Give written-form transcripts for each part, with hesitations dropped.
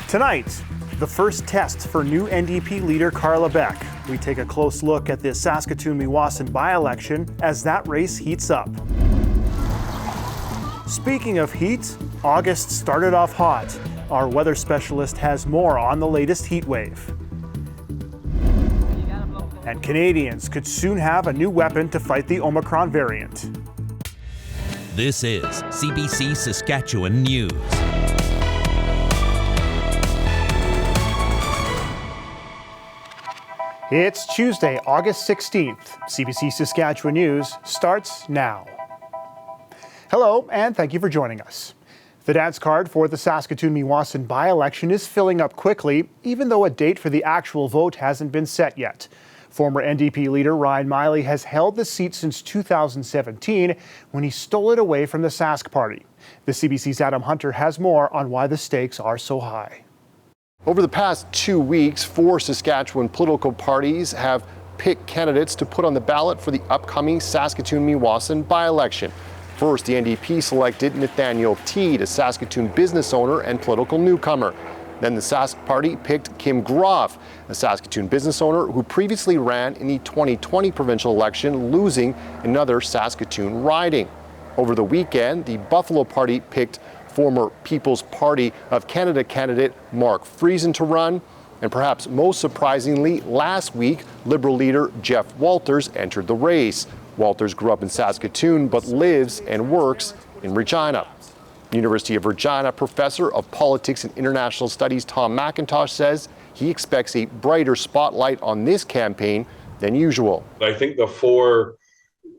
Tonight, the first test for new NDP leader Carla Beck. We take a close look at the Saskatoon Meewasin by-election as that race heats up. Speaking of heat, August started off hot. Our weather specialist has more on the latest heat wave. And Canadians could soon have a new weapon to fight the Omicron variant. This is CBC Saskatchewan News. It's Tuesday, August 16th. CBC Saskatchewan News starts now. Hello, and thank you for joining us. The dance card for the Saskatoon Meewasin by-election is filling up quickly, even though a date for the actual vote hasn't been set yet. Former NDP leader Ryan Miley has held the seat since 2017 when he stole it away from the Sask Party. The CBC's Adam Hunter has more on why the stakes are so high. Over the past 2 weeks, 4 Saskatchewan political parties have picked candidates to put on the ballot for the upcoming Saskatoon Meewasin by-election. First, the NDP selected Nathaniel Teed, a Saskatoon business owner and political newcomer. Then the Sask Party picked Kim Groff, a Saskatoon business owner who previously ran in the 2020 provincial election, losing another Saskatoon riding. Over the weekend, the Buffalo Party picked former People's Party of Canada candidate Mark Friesen to run. And perhaps most surprisingly, last week, Liberal leader Jeff Walters entered the race. Walters grew up in Saskatoon but lives and works in Regina. University of Regina professor of politics and international studies Tom McIntosh says he expects a brighter spotlight on this campaign than usual. I think the 4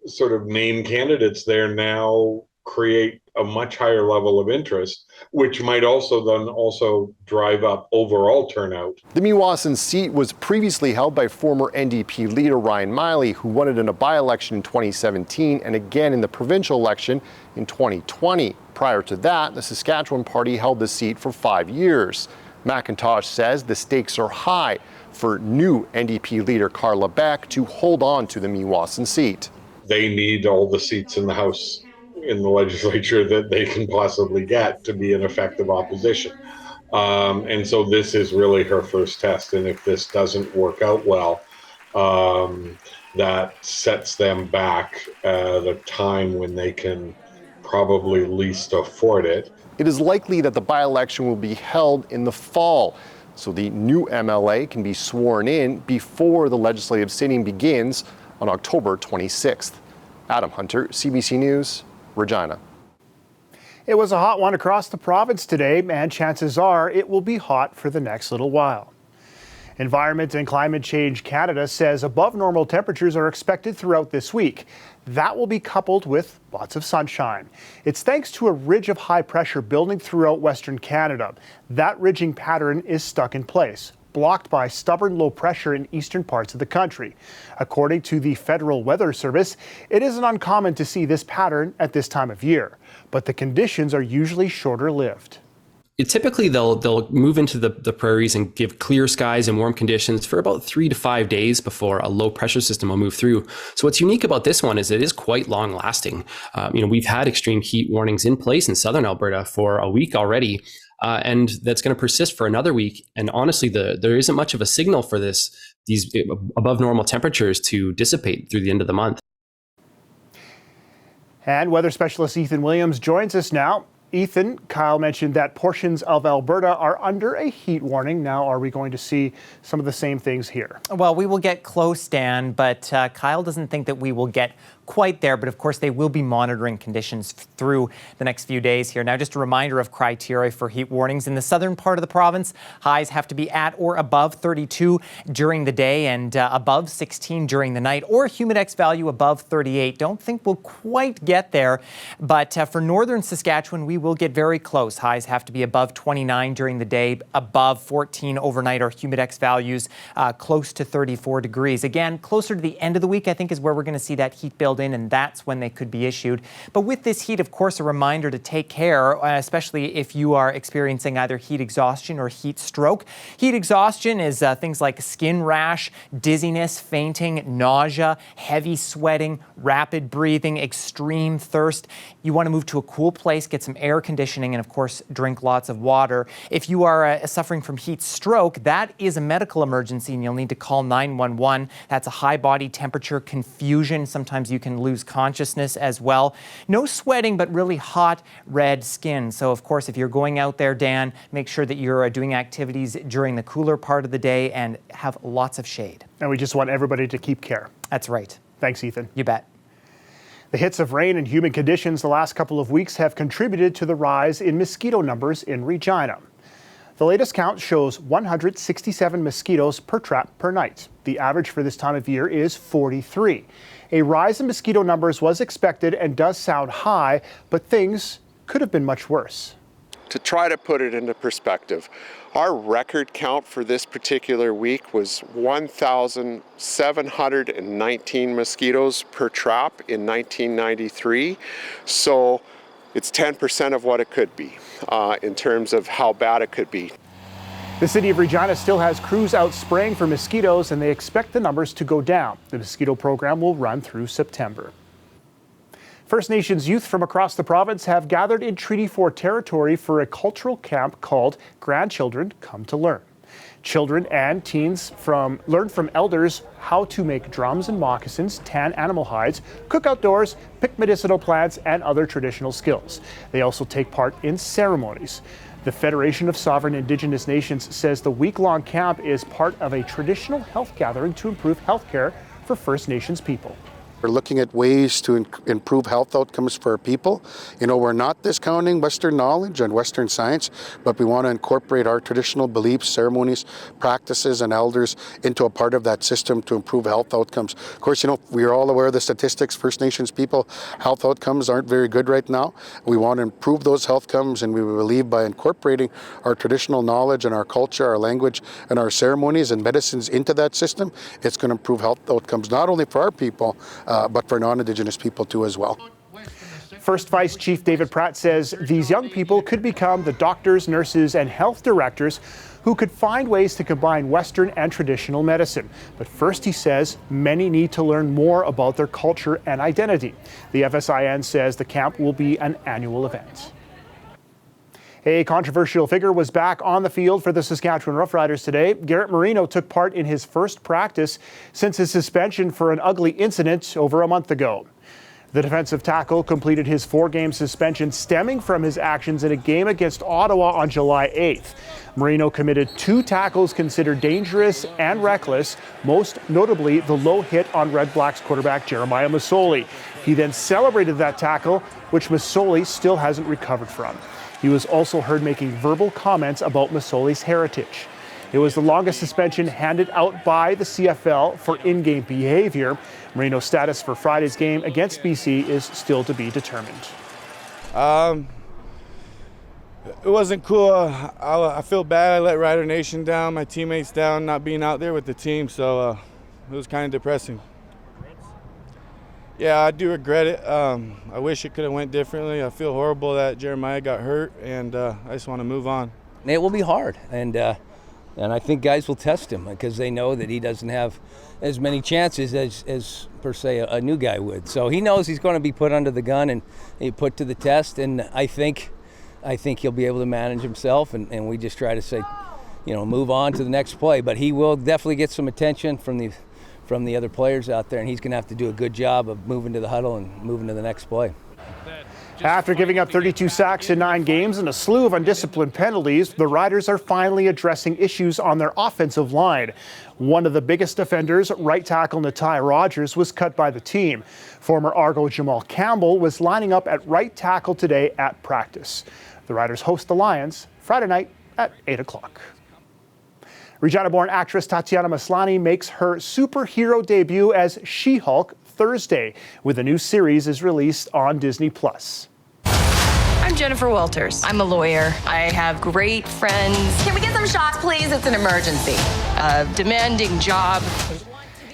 sort of main candidates there now create a much higher level of interest, which might also drive up overall turnout. The Meewasin seat was previously held by former NDP leader Ryan Miley, who won it in a by-election in 2017 and again in the provincial election in 2020. Prior to that, the Saskatchewan Party held the seat for 5 years. McIntosh says the stakes are high for new NDP leader Carla Beck to hold on to the Meewasin seat. They need all the seats in the House, in the legislature, that they can possibly get to be an effective opposition. And so this is really her first test. And if this doesn't work out well, that sets them back at a time when they can probably least afford it. It is likely that the by-election will be held in the fall, so the new MLA can be sworn in before the legislative sitting begins on October 26th. Adam Hunter, CBC News, Regina. It was a hot one across the province today, and chances are it will be hot for the next little while. Environment and Climate Change Canada says above normal temperatures are expected throughout this week. That will be coupled with lots of sunshine. It's thanks to a ridge of high pressure building throughout Western Canada. That ridging pattern is stuck in place, blocked by stubborn low pressure in eastern parts of the country. According to the Federal Weather Service, it isn't uncommon to see this pattern at this time of year, but the conditions are usually shorter lived. Typically, they'll move into the prairies and give clear skies and warm conditions for about 3 to 5 days before a low pressure system will move through. So what's unique about this one is it is quite long lasting. We've had extreme heat warnings in place in southern Alberta for a week already, and that's going to persist for another week. And honestly, there isn't much of a signal for these above normal temperatures to dissipate through the end of the month. And weather specialist Ethan Williams joins us now. Ethan, Kyle mentioned that portions of Alberta are under a heat warning. Now, are we going to see some of the same things here? Well, we will get close, Dan, but Kyle doesn't think that we will get quite there. But of course, they will be monitoring conditions through the next few days here. Now, just a reminder of criteria for heat warnings. In the southern part of the province, highs have to be at or above 32 during the day and above 16 during the night, or humidex value above 38. Don't think we'll quite get there, but for northern Saskatchewan, we will get very close. Highs have to be above 29 during the day, above 14 overnight, or humidex values close to 34 degrees. Again, closer to the end of the week, I think, is where we're going to see that heat build dialed in, and that's when they could be issued. But with this heat, of course, a reminder to take care, especially if you are experiencing either heat exhaustion or heat stroke. Heat exhaustion is things like skin rash, dizziness, fainting, nausea, heavy sweating, rapid breathing, extreme thirst. You want to move to a cool place, get some air conditioning, and of course, drink lots of water. If you are suffering from heat stroke, that is a medical emergency, and you'll need to call 911. That's a high body temperature, confusion. Sometimes you can lose consciousness as well. No sweating, but really hot, red skin. So, of course, if you're going out there, Dan, make sure that you're doing activities during the cooler part of the day and have lots of shade. And we just want everybody to keep care. That's right. Thanks, Ethan. You bet. The hits of rain and humid conditions the last couple of weeks have contributed to the rise in mosquito numbers in Regina. The latest count shows 167 mosquitoes per trap per night. The average for this time of year is 43. A rise in mosquito numbers was expected and does sound high, but things could have been much worse. To try to put it into perspective, our record count for this particular week was 1,719 mosquitoes per trap in 1993. So it's 10% of what it could be in terms of how bad it could be. The city of Regina still has crews out spraying for mosquitoes, and they expect the numbers to go down. The mosquito program will run through September. First Nations youth from across the province have gathered in Treaty 4 territory for a cultural camp called Grandchildren Come to Learn. Children and teens learn from elders how to make drums and moccasins, tan animal hides, cook outdoors, pick medicinal plants, and other traditional skills. They also take part in ceremonies. The Federation of Sovereign Indigenous Nations says the week-long camp is part of a traditional health gathering to improve health care for First Nations people. We're looking at ways to improve health outcomes for our people. You know, we're not discounting Western knowledge and Western science, but we want to incorporate our traditional beliefs, ceremonies, practices, and elders into a part of that system to improve health outcomes. Of course, you know, we're all aware of the statistics. First Nations people, health outcomes aren't very good right now. We want to improve those health outcomes, and we believe by incorporating our traditional knowledge and our culture, our language, and our ceremonies and medicines into that system, it's going to improve health outcomes, not only for our people, but for non-Indigenous people too as well. First Vice Chief David Pratt says these young people could become the doctors, nurses, and health directors who could find ways to combine Western and traditional medicine. But first, he says, many need to learn more about their culture and identity. The FSIN says the camp will be an annual event. A controversial figure was back on the field for the Saskatchewan Roughriders today. Garrett Marino took part in his first practice since his suspension for an ugly incident over a month ago. The defensive tackle completed his 4-game suspension stemming from his actions in a game against Ottawa on July 8th. Marino committed 2 tackles considered dangerous and reckless, most notably the low hit on Red Blacks quarterback Jeremiah Masoli. He then celebrated that tackle, which Masoli still hasn't recovered from. He was also heard making verbal comments about Masoli's heritage. It was the longest suspension handed out by the CFL for in-game behavior. Marino's status for Friday's game against BC is still to be determined. It wasn't cool. I feel bad. I let Rider Nation down, my teammates down, not being out there with the team, so it was kind of depressing. Yeah, I do regret it. I wish it could have went differently. I feel horrible that Jeremiah got hurt, and I just want to move on. It will be hard, and I think guys will test him because they know that he doesn't have as many chances as per se a new guy would. So he knows he's going to be put under the gun and put to the test, and I think he'll be able to manage himself, and we just try to say, you know, move on to the next play. But he will definitely get some attention from the other players out there, and he's going to have to do a good job of moving to the huddle and moving to the next play. After giving up 32 sacks in 9 games and a slew of undisciplined penalties, the Riders are finally addressing issues on their offensive line. One of the biggest offenders, right tackle Natai Rogers, was cut by the team. Former Argo Jamal Campbell was lining up at right tackle today at practice. The Riders host the Lions Friday night at 8 o'clock. Regina-born actress Tatiana Maslany makes her superhero debut as She-Hulk Thursday, with a new series is released on Disney+. I'm Jennifer Walters. I'm a lawyer. I have great friends. Can we get some shots, please? It's an emergency. A demanding job.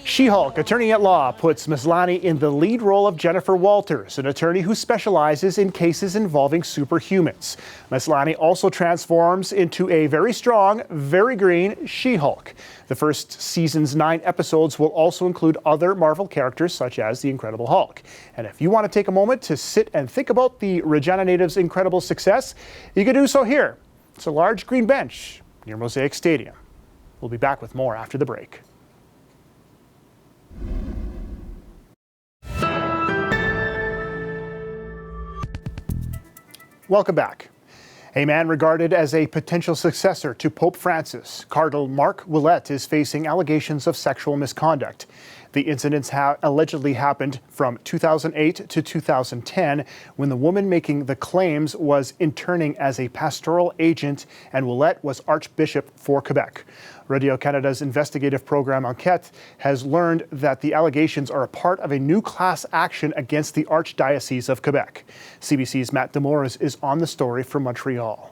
She-Hulk attorney at law puts Maslany in the lead role of Jennifer Walters, an attorney who specializes in cases involving superhumans. Maslany also transforms into a very strong, very green She-Hulk. The first season's 9 episodes will also include other Marvel characters such as the Incredible Hulk. And if you want to take a moment to sit and think about the Regina natives' incredible success, you can do so here. It's a large green bench near Mosaic Stadium. We'll be back with more after the break. Welcome back. A man regarded as a potential successor to Pope Francis, Cardinal Ouellet, is facing allegations of sexual misconduct. The incidents allegedly happened from 2008 to 2010 when the woman making the claims was interning as a pastoral agent and Ouellet was Archbishop for Quebec. Radio Canada's investigative program Enquête has learned that the allegations are a part of a new class action against the Archdiocese of Quebec. CBC's Matt Demores is on the story from Montreal.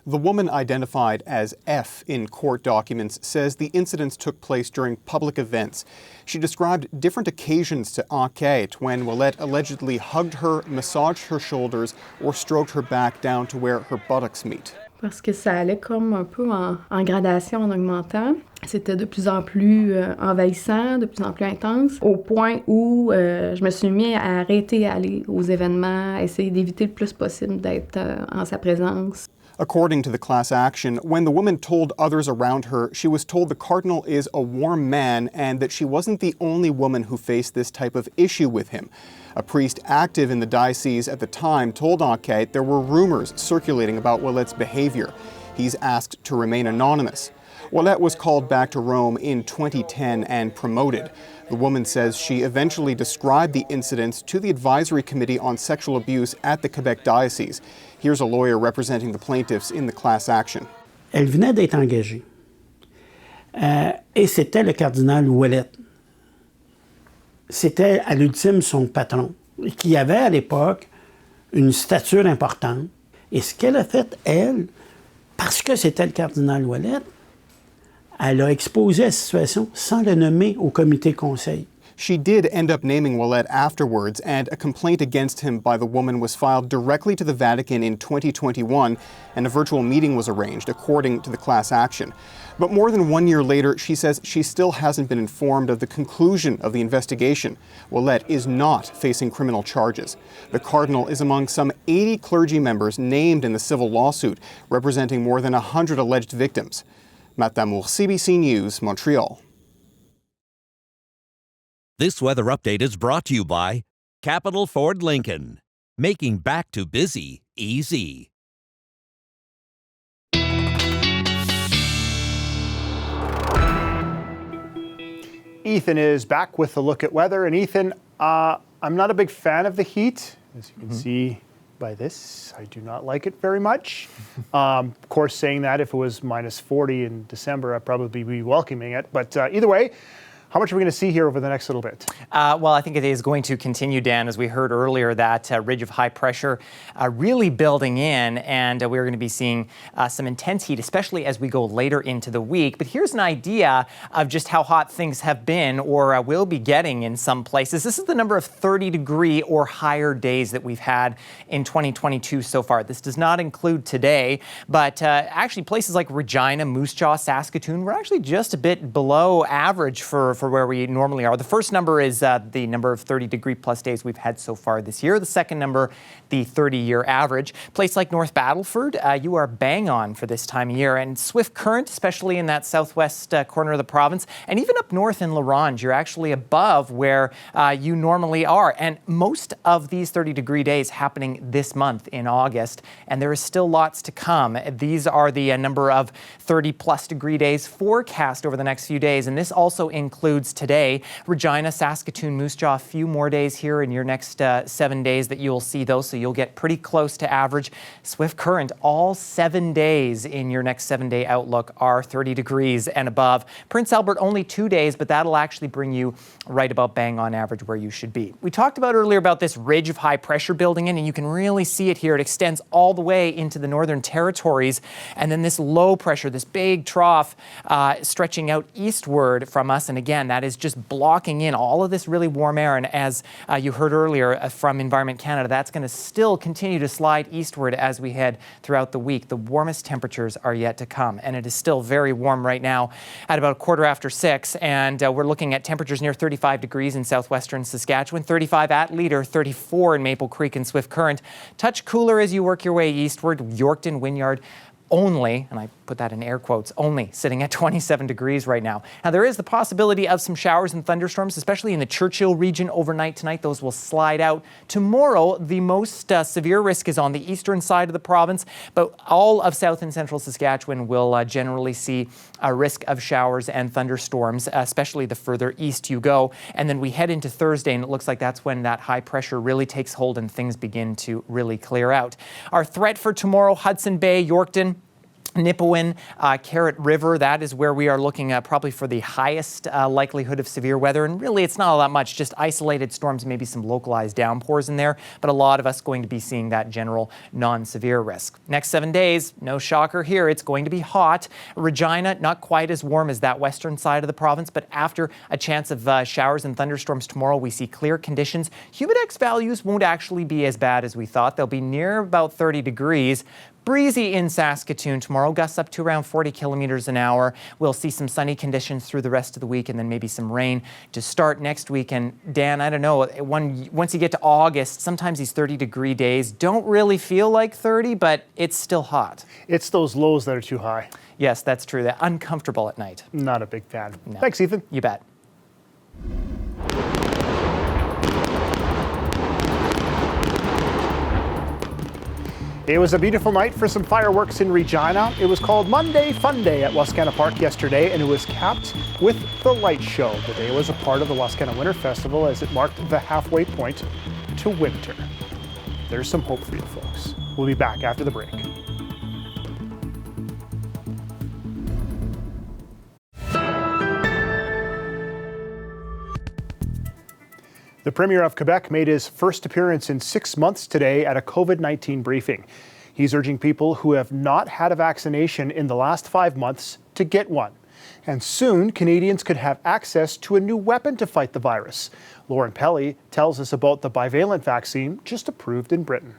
The woman identified as F in court documents says the incidents took place during public events. She described different occasions to Enquête when Ouellet allegedly hugged her, massaged her shoulders, or stroked her back down to where her buttocks meet. Parce que ça allait comme un peu en gradation, en augmentant. C'était de plus en plus envahissant, de plus en plus intense, au point où je me suis mis à arrêter d'aller aux événements, à essayer d'éviter le plus possible d'être en sa présence. According to the class action, when the woman told others around her, she was told the cardinal is a warm man and that she wasn't the only woman who faced this type of issue with him. A priest active in the diocese at the time told Enquête there were rumors circulating about Ouellet's behavior. He's asked to remain anonymous. Ouellet was called back to Rome in 2010 and promoted. The woman says she eventually described the incidents to the Advisory Committee on Sexual Abuse at the Quebec Diocese. Here's a lawyer representing the plaintiffs in the class action. Elle venait d'être engagée. Et c'était le cardinal Ouellet. C'était à l'ultime son patron, qui avait à l'époque une stature importante. Et ce qu'elle a fait, elle, parce que c'était le cardinal Ouellet, elle a exposé la situation sans le nommer au comité conseil. She did end up naming Ouellet afterwards, and a complaint against him by the woman was filed directly to the Vatican in 2021, and a virtual meeting was arranged, according to the class action. But more than 1 year later, she says she still hasn't been informed of the conclusion of the investigation. Ouellet is not facing criminal charges. The cardinal is among some 80 clergy members named in the civil lawsuit, representing more than 100 alleged victims. Matt Damour, CBC News, Montreal. This weather update is brought to you by Capital Ford Lincoln, making back to busy easy. Ethan is back with a look at weather. And Ethan, I'm not a big fan of the heat. As you can see by this, I do not like it very much. Of course, saying that if it was minus 40 in December, I'd probably be welcoming it. But either way, how much are we going to see here over the next little bit? Well, I think it is going to continue, Dan, as we heard earlier, that ridge of high pressure really building in, and we're going to be seeing some intense heat, especially as we go later into the week. But here's an idea of just how hot things have been or will be getting in some places. This is the number of 30-degree or higher days that we've had in 2022 so far. This does not include today, but actually places like Regina, Moose Jaw, Saskatoon, we're actually just a bit below average for where we normally are. The first number is the number of 30-degree plus days we've had so far this year. The second number, the 30-year average. Place like North Battleford, you are bang on for this time of year. And Swift Current, especially in that southwest corner of the province, and even up north in La Ronge, you're actually above where you normally are. And most of these 30-degree days happening this month in August, and there is still lots to come. These are the number of 30-plus degree days forecast over the next few days, and this also includes today. Regina, Saskatoon, Moose Jaw, a few more days here in your next 7 days that you'll see those, so you'll get pretty close to average. Swift Current, all 7 days in your next 7-day outlook are 30 degrees and above. Prince Albert, only 2 days, but that'll actually bring you right about bang on average where you should be. We talked about earlier about this ridge of high pressure building in, and you can really see it here. It extends all the way into the Northern Territories, and then this low pressure, this big trough stretching out eastward from us, and again, again, that is just blocking in all of this really warm air. And as you heard earlier from Environment Canada, that's going to still continue to slide eastward as we head throughout the week. The warmest temperatures are yet to come, and it is still very warm right now at about 6:15. And we're looking at temperatures near 35 degrees in southwestern Saskatchewan, 35 at Leader, 34 in Maple Creek and Swift Current. Touch cooler as you work your way eastward. Yorkton, Wynyard, only, and I put that in air quotes, only sitting at 27 degrees right now. Now, there is the possibility of some showers and thunderstorms, especially in the Churchill region overnight tonight. Those will slide out. Tomorrow, the most severe risk is on the eastern side of the province, but all of south and central Saskatchewan will generally see a risk of showers and thunderstorms, especially the further east you go. And then we head into Thursday, and it looks like that's when that high pressure really takes hold and things begin to really clear out. Our threat for tomorrow, Hudson Bay, Yorkton, Nipawin, Carrot River, that is where we are looking at probably for the highest likelihood of severe weather. And really, it's not all that much, just isolated storms, maybe some localized downpours in there. But a lot of us going to be seeing that general non-severe risk. Next 7 days, no shocker here, it's going to be hot. Regina, not quite as warm as that western side of the province, but after a chance of showers and thunderstorms tomorrow, we see clear conditions. Humidex values won't actually be as bad as we thought. They'll be near about 30 degrees. Breezy in Saskatoon tomorrow, gusts up to around 40 kilometers an hour. We'll see some sunny conditions through the rest of the week and then maybe some rain to start next week. And Dan, I don't know, once you get to August, sometimes these 30-degree days don't really feel like 30, but it's still hot. It's those lows that are too high. Yes, that's true. They're uncomfortable at night. Not a big fan. No. Thanks, Ethan. You bet. It was a beautiful night for some fireworks in Regina. It was called Monday Fun Day at Wascana Park yesterday, and it was capped with the light show. The day was a part of the Wascana Winter Festival as it marked the halfway point to winter. There's some hope for you folks. We'll be back after the break. The Premier of Quebec made his first appearance in 6 months today at a COVID-19 briefing. He's urging people who have not had a vaccination in the last 5 months to get one. And soon, Canadians could have access to a new weapon to fight the virus. Lauren Pelly tells us about the bivalent vaccine just approved in Britain.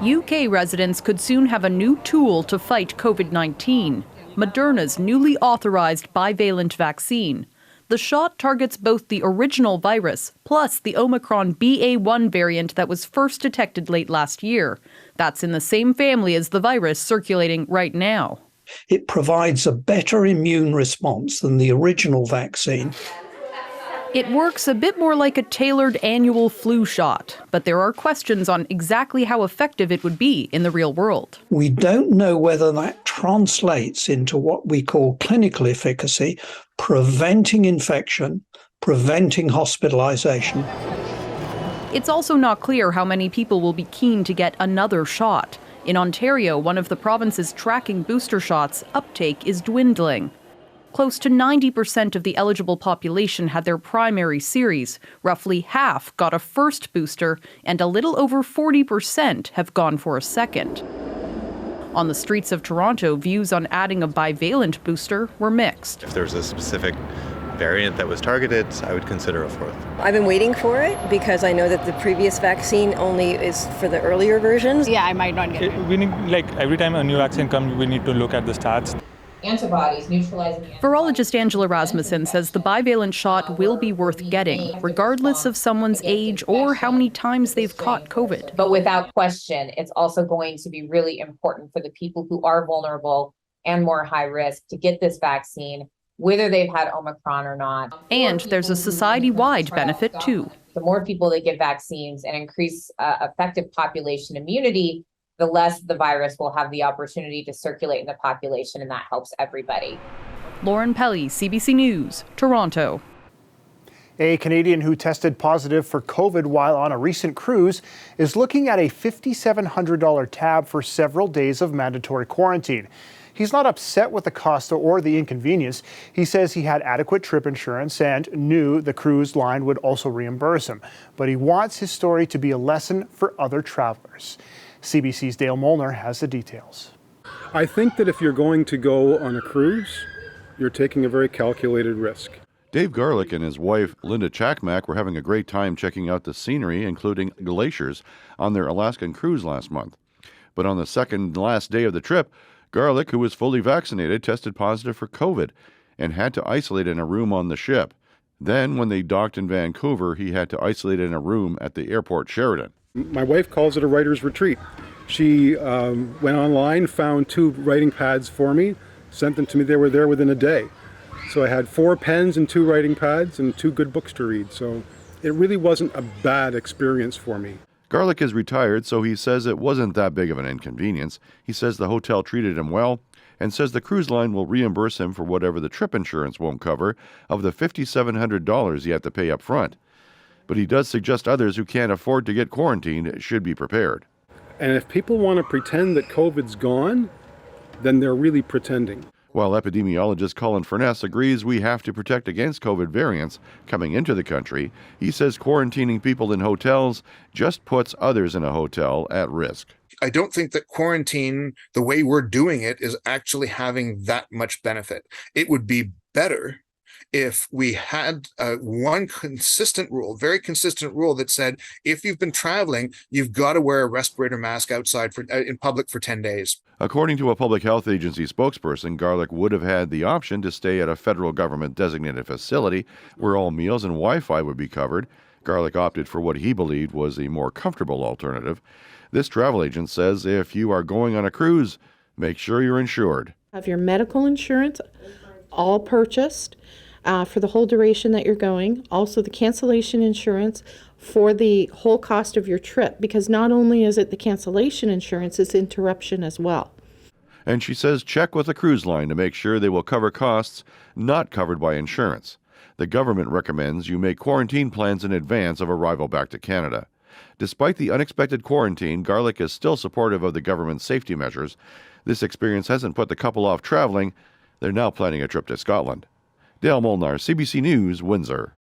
UK residents could soon have a new tool to fight COVID-19, Moderna's newly authorized bivalent vaccine. The shot targets both the original virus plus the Omicron BA.1 variant that was first detected late last year. That's in the same family as the virus circulating right now. It provides a better immune response than the original vaccine. It works a bit more like a tailored annual flu shot, but there are questions on exactly how effective it would be in the real world. We don't know whether that translates into what we call clinical efficacy, preventing infection, preventing hospitalization. It's also not clear how many people will be keen to get another shot. In Ontario, one of the provinces tracking booster shots, uptake is dwindling. Close to 90% of the eligible population had their primary series. Roughly half got a first booster, and a little over 40% have gone for a second. On the streets of Toronto, views on adding a bivalent booster were mixed. If there's a specific variant that was targeted, I would consider a fourth. I've been waiting for it because I know that the previous vaccine only is for the earlier versions. Yeah, I might not get it. We need, every time a new vaccine comes, we need to look at the stats. Antibodies neutralizing. Virologist Angela Rasmussen says the bivalent shot will be worth getting, regardless of someone's age or how many times they've caught COVID. But without question, it's also going to be really important for the people who are vulnerable and more high risk to get this vaccine, whether they've had Omicron or not. And there's a society-wide benefit, too. The more people that get vaccines and increase effective population immunity, the less the virus will have the opportunity to circulate in the population, and that helps everybody. Lauren Pelly, CBC News, Toronto. A Canadian who tested positive for COVID while on a recent cruise is looking at a $5,700 tab for several days of mandatory quarantine. He's not upset with the cost or the inconvenience. He says he had adequate trip insurance and knew the cruise line would also reimburse him. But he wants his story to be a lesson for other travelers. CBC's Dale Molnar has the details. I think that if you're going to go on a cruise, you're taking a very calculated risk. Dave Garlick and his wife, Linda Chakmak, were having a great time checking out the scenery, including glaciers, on their Alaskan cruise last month. But on the second and last day of the trip, Garlick, who was fully vaccinated, tested positive for COVID and had to isolate in a room on the ship. Then, when they docked in Vancouver, he had to isolate in a room at the airport Sheridan. My wife calls it a writer's retreat. She went online, found 2 writing pads for me, sent them to me. They were there within a day. So I had 4 pens and 2 writing pads and 2 good books to read. So it really wasn't a bad experience for me. Garlick is retired, so he says it wasn't that big of an inconvenience. He says the hotel treated him well and says the cruise line will reimburse him for whatever the trip insurance won't cover of the $5,700 he had to pay up front. But he does suggest others who can't afford to get quarantined should be prepared. And if people want to pretend that COVID's gone, then they're really pretending. While epidemiologist Colin Furness agrees we have to protect against COVID variants coming into the country, he says quarantining people in hotels just puts others in a hotel at risk. I don't think that quarantine, the way we're doing it, is actually having that much benefit. It would be better if we had one consistent rule, very consistent rule that said, if you've been traveling, you've got to wear a respirator mask outside in public for 10 days. According to a public health agency spokesperson, Garlick would have had the option to stay at a federal government designated facility where all meals and Wi-Fi would be covered. Garlick opted for what he believed was a more comfortable alternative. This travel agent says if you are going on a cruise, make sure you're insured. Have your medical insurance all purchased for the whole duration that you're going. Also the cancellation insurance for the whole cost of your trip, because not only is it the cancellation insurance, it's interruption as well. And she says check with the cruise line to make sure they will cover costs not covered by insurance. The government recommends you make quarantine plans in advance of arrival back to Canada. Despite the unexpected quarantine, Garlick is still supportive of the government's safety measures. This experience hasn't put the couple off traveling. They're now planning a trip to Scotland. Dale Molnar, CBC News, Windsor.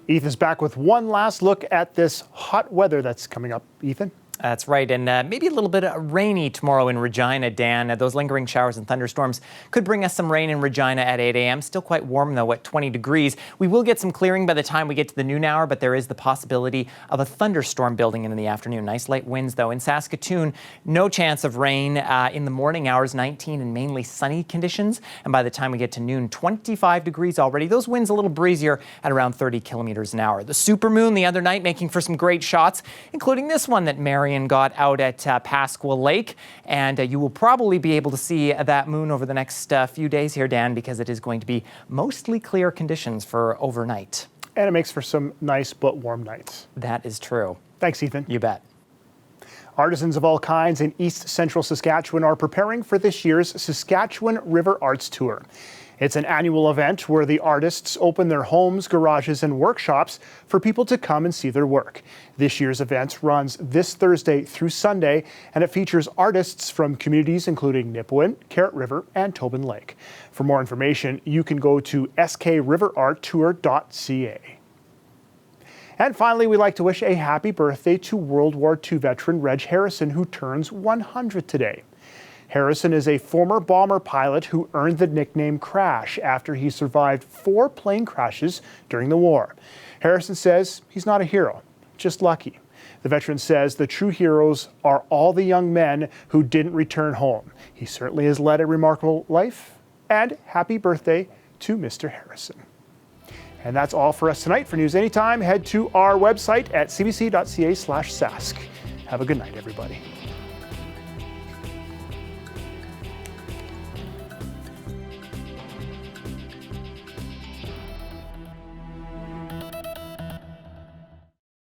Ethan's back with one last look at this hot weather that's coming up. Ethan? That's right, and maybe a little bit rainy tomorrow in Regina, Dan. Those lingering showers and thunderstorms could bring us some rain in Regina at 8 a.m. Still quite warm, though, at 20 degrees. We will get some clearing by the time we get to the noon hour, but there is the possibility of a thunderstorm building in the afternoon. Nice light winds, though. In Saskatoon, no chance of rain in the morning hours, 19 and mainly sunny conditions. And by the time we get to noon, 25 degrees already. Those winds a little breezier at around 30 kilometers an hour. The supermoon the other night making for some great shots, including this one that Marion got out at Pasqua Lake, and you will probably be able to see that moon over the next few days here, Dan, because it is going to be mostly clear conditions for overnight. And it makes for some nice but warm nights. That is true. Thanks, Ethan. You bet. Artisans of all kinds in East Central Saskatchewan are preparing for this year's Saskatchewan River Arts Tour. It's an annual event where the artists open their homes, garages, and workshops for people to come and see their work. This year's event runs this Thursday through Sunday, and it features artists from communities including Nipawin, Carrot River, and Tobin Lake. For more information, you can go to skriverarttour.ca. And finally, we'd like to wish a happy birthday to World War II veteran Reg Harrison, who turns 100 today. Harrison is a former bomber pilot who earned the nickname Crash after he survived 4 plane crashes during the war. Harrison says he's not a hero, just lucky. The veteran says the true heroes are all the young men who didn't return home. He certainly has led a remarkable life, and happy birthday to Mr. Harrison. And that's all for us tonight. For News Anytime, head to our website at cbc.ca/sask. Have a good night, everybody.